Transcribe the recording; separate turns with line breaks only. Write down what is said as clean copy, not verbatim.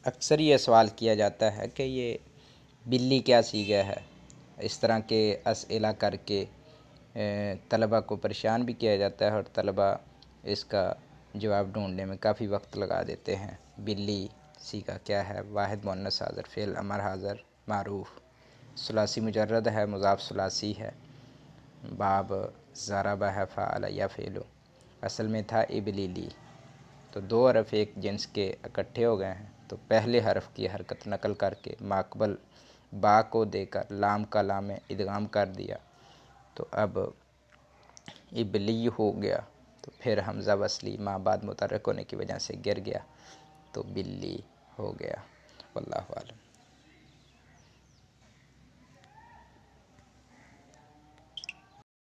اکثر یہ سوال کیا جاتا ہے کہ یہ بلی کیا صیغہ ہے، اس طرح کے اسئلہ کر کے طلبہ کو پریشان بھی کیا جاتا ہے، اور طلبہ اس کا جواب ڈھونڈنے میں کافی وقت لگا دیتے ہیں۔ بلی صیغہ کیا ہے؟ واحد مؤنث حاضر، فعل امر حاضر معروف، ثلاثی مجرد ہے، مضاف ثلاثی ہے، باب ضرب ہے، فعل یا فعل، اصل میں تھا ابلیلی۔ تو دو حرف ایک جنس کے اکٹھے ہو گئے ہیں، تو پہلے حرف کی حرکت نقل کر کے ماقبل با کو دے کر لام کا لام میں ادغام کر دیا، تو اب ابلی ہو گیا، تو پھر حمزہ وصلی ما بعد متحرک ہونے کی وجہ سے گر گیا، تو بلی ہو گیا۔ واللہ اعلم۔